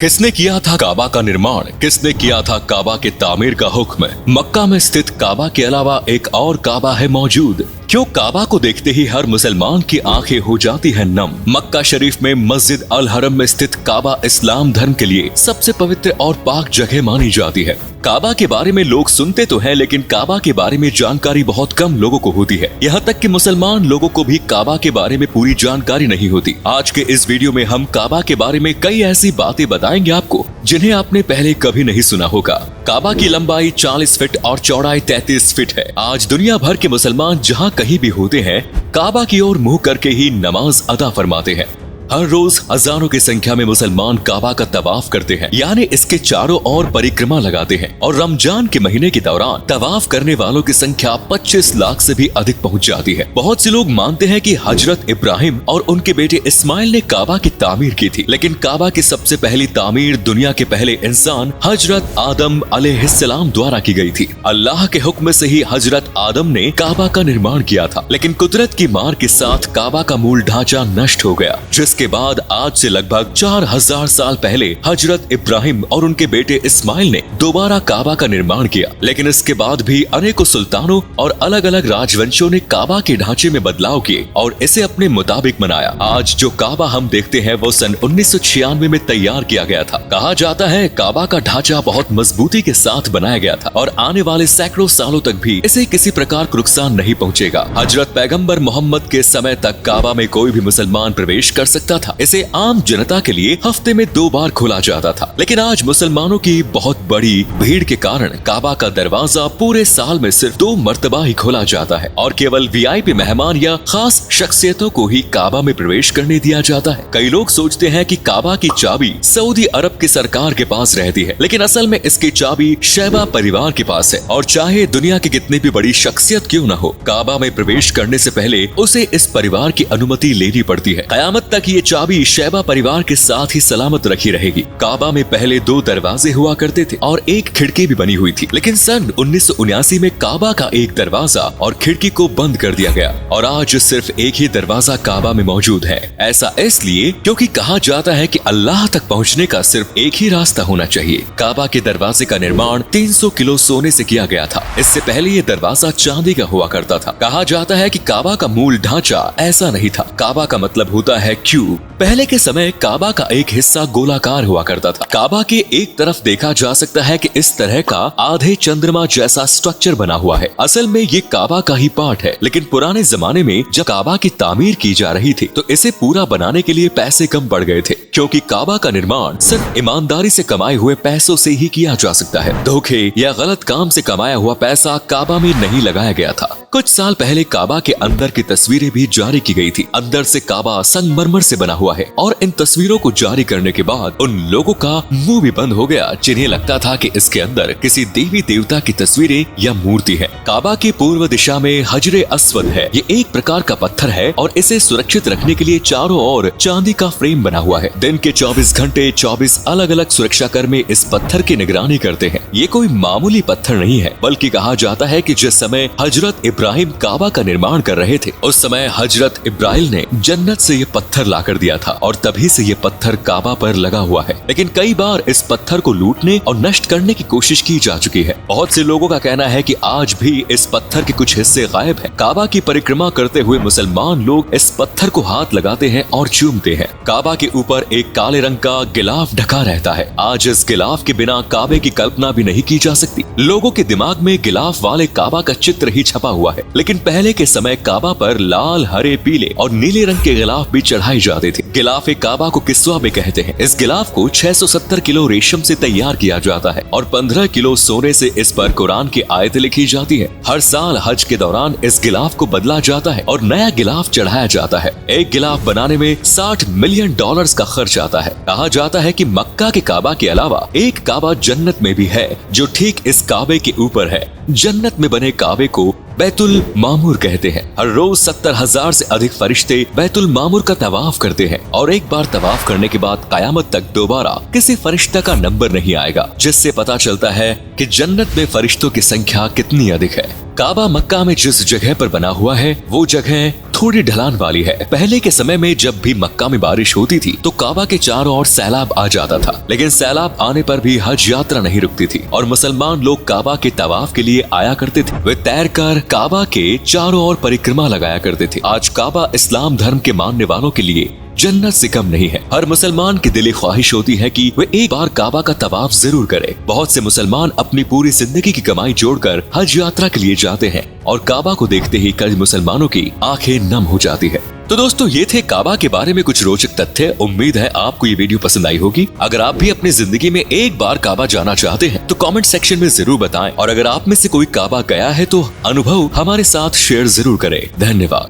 किसने किया था काबा का निर्माण? किसने किया था काबा के तामीर का हुक्म? मक्का में स्थित काबा के अलावा एक और काबा है मौजूद। क्यों काबा को देखते ही हर मुसलमान की आंखें हो जाती हैं नम? मक्का शरीफ में मस्जिद अल हरम में स्थित काबा इस्लाम धर्म के लिए सबसे पवित्र और पाक जगह मानी जाती है। काबा के बारे में लोग सुनते तो हैं, लेकिन काबा के बारे में जानकारी बहुत कम लोगों को होती है। यहाँ तक कि मुसलमान लोगों को भी काबा के बारे में पूरी जानकारी नहीं होती। आज के इस वीडियो में हम काबा के बारे में कई ऐसी बातें बताएंगे आपको जिन्हें आपने पहले कभी नहीं सुना होगा। काबा की लंबाई 40 फीट और चौड़ाई 33 फीट है। आज दुनिया भर के मुसलमान जहाँ कहीं भी होते हैं, काबा की ओर मुंह करके ही नमाज अदा फरमाते हैं। हर रोज हजारों की संख्या में मुसलमान काबा का तवाफ करते हैं, यानी इसके चारों ओर परिक्रमा लगाते हैं। और रमजान के महीने के दौरान तवाफ करने वालों की संख्या 25 लाख से भी अधिक पहुंच जाती है। बहुत से लोग मानते हैं कि हजरत इब्राहिम और उनके बेटे इस्माइल ने काबा की तामीर की थी, लेकिन काबा की सबसे पहली तामीर दुनिया के पहले इंसान हजरत आदम अलैहिस्सलाम द्वारा की गई थी। अल्लाह के हुक्म से ही हजरत आदम ने काबा का निर्माण किया था, लेकिन कुदरत की मार के साथ काबा का मूल ढांचा नष्ट हो गया। के बाद आज से लगभग 4000 साल पहले हजरत इब्राहिम और उनके बेटे इस्माइल ने दोबारा काबा का निर्माण किया, लेकिन इसके बाद भी अनेकों सुल्तानों और अलग अलग राजवंशों ने काबा के ढांचे में बदलाव किए और इसे अपने मुताबिक बनाया। आज जो काबा हम देखते हैं वो सन 1996 में तैयार किया गया था। कहा जाता है काबा का ढांचा बहुत मजबूती के साथ बनाया गया था और आने वाले सैकड़ों सालों तक भी इसे किसी प्रकार का नुकसान नहीं पहुँचेगा। हजरत पैगम्बर मोहम्मद के समय तक काबा में कोई भी मुसलमान प्रवेश कर सकता था। इसे आम जनता के लिए हफ्ते में 2 बार खोला जाता था, लेकिन आज मुसलमानों की बहुत बड़ी भीड़ के कारण काबा का दरवाजा पूरे साल में सिर्फ 2 मर्तबा ही खोला जाता है और केवल वीआईपी मेहमान या खास शख्सियतों को ही काबा में प्रवेश करने दिया जाता है। कई लोग सोचते हैं कि काबा की चाबी सऊदी अरब की सरकार के पास रहती है, लेकिन असल में इसकी चाबी शैबा परिवार के पास है। और चाहे दुनिया की कितनी भी बड़ी शख्सियत क्यों न हो, काबा में प्रवेश करने से पहले उसे इस परिवार की अनुमति लेनी पड़ती है। कयामत तक ये चाबी शैबा परिवार के साथ ही सलामत रखी रहेगी। काबा में पहले 2 दरवाजे हुआ करते थे और एक खिड़की भी बनी हुई थी, लेकिन सन 1979 में काबा का एक दरवाजा और खिड़की को बंद कर दिया गया और आज सिर्फ एक ही दरवाजा काबा में मौजूद है। ऐसा इसलिए क्योंकि कहा जाता है कि अल्लाह तक पहुंचने का सिर्फ एक ही रास्ता होना चाहिए। काबा के दरवाजे का निर्माण 300 किलो सोने से किया गया था। इससे पहले ये दरवाजा चांदी का हुआ करता था। कहा जाता है कि काबा का मूल ढांचा ऐसा नहीं था। काबा का मतलब होता है क्यूब। पहले के समय काबा का एक हिस्सा गोलाकार हुआ करता था। काबा के एक तरफ देखा जा सकता है कि इस तरह का आधे चंद्रमा जैसा स्ट्रक्चर बना हुआ है। असल में ये काबा का ही पार्ट है, लेकिन पुराने जमाने में जब काबा की तामीर की जा रही थी तो इसे पूरा बनाने के लिए पैसे कम पड़ गए थे, क्योंकि काबा का निर्माण सिर्फ ईमानदारी से कमाए हुए पैसों से ही किया जा सकता है। धोखे या गलत काम से कमाया हुआ पैसा काबा में नहीं लगाया गया था। कुछ साल पहले काबा के अंदर की तस्वीरें भी जारी की गई थी। अंदर से काबा संगमरमर से बना हुआ है और इन तस्वीरों को जारी करने के बाद उन लोगों का मुंह भी बंद हो गया जिन्हें लगता था कि इसके अंदर किसी देवी देवता की तस्वीरें या मूर्ति है। काबा की पूर्व दिशा में हजरे अस्वद है। ये एक प्रकार का पत्थर है और इसे सुरक्षित रखने के लिए चारों ओर चांदी का फ्रेम बना हुआ है। दिन के 24 घंटे 24 अलग अलग सुरक्षा कर्मी इस पत्थर की निगरानी करते हैं। ये कोई मामूली पत्थर नहीं है, बल्कि कहा जाता है कि जिस समय हजरत इब्राहिम काबा का निर्माण कर रहे थे, उस समय हजरत इब्राहिम ने जन्नत से ये पत्थर ला कर दिया था और तभी से ये पत्थर काबा पर लगा हुआ है। लेकिन कई बार इस पत्थर को लूटने और नष्ट करने की कोशिश की जा चुकी है। बहुत से लोगों का कहना है कि आज भी इस पत्थर के कुछ हिस्से गायब हैं। काबा की परिक्रमा करते हुए मुसलमान लोग इस पत्थर को हाथ लगाते हैं और चूमते हैं। काबा के ऊपर एक काले रंग का गिलाफ ढका रहता है। आज इस गिलाफ के बिना काबे की कल्पना भी नहीं की जा सकती। लोगों के दिमाग में गिलाफ वाले काबा का चित्र ही छपा हुआ है, लेकिन पहले के समय काबा पर लाल, हरे, पीले और नीले रंग के गिलाफ भी चढ़ाए जाते थे। गिलाफ काबा को किस्वा भी कहते हैं। इस गिलाफ को 670 किलो रेशम से तैयार किया जाता है और 15 किलो सोने से इस पर कुरान की आयतें लिखी जाती है। हर साल हज के दौरान इस गिलाफ को बदला जाता है और नया गिलाफ चढ़ाया जाता है। एक गिलाफ बनाने में $60 मिलियन का खर्च आता है। कहा जाता है कि मक्का के काबा के अलावा एक काबा जन्नत में भी है, जो ठीक इस काबे के ऊपर है। जन्नत में बने काबे को बैतुल मामूर कहते हैं। हर रोज 70,000 से अधिक फरिश्ते बैतुल मामूर का तवाफ करते हैं और एक बार तवाफ करने के बाद कयामत तक दोबारा किसी फरिश्ता का नंबर नहीं आएगा, जिससे पता चलता है कि जन्नत में फरिश्तों की संख्या कितनी अधिक है। काबा मक्का में जिस जगह पर बना हुआ है वो जगह थोड़ी ढलान वाली है। पहले के समय में जब भी मक्का में बारिश होती थी तो काबा के चारों ओर सैलाब आ जाता था, लेकिन सैलाब आने पर भी हज यात्रा नहीं रुकती थी और मुसलमान लोग काबा के तवाफ के लिए आया करते थे। वे तैरकर काबा के चारों ओर परिक्रमा लगाया करते थे। आज काबा इस्लाम धर्म के मानने वालों के लिए जन्नत से कम नहीं है। हर मुसलमान की दिली ख्वाहिश होती है कि वे एक बार काबा का तवाफ जरूर करे। बहुत से मुसलमान अपनी पूरी जिंदगी की कमाई जोड़कर हज यात्रा के लिए जाते हैं और काबा को देखते ही कई मुसलमानों की आंखें नम हो जाती है। तो दोस्तों, ये थे काबा के बारे में कुछ रोचक तथ्य। उम्मीद है आपको ये वीडियो पसंद आई होगी। अगर आप भी अपनी जिंदगी में एक बार काबा जाना चाहते हैं तो कमेंट सेक्शन में जरूर बताएं, और अगर आप में से कोई काबा गया है तो अनुभव हमारे साथ शेयर जरूर करें। धन्यवाद।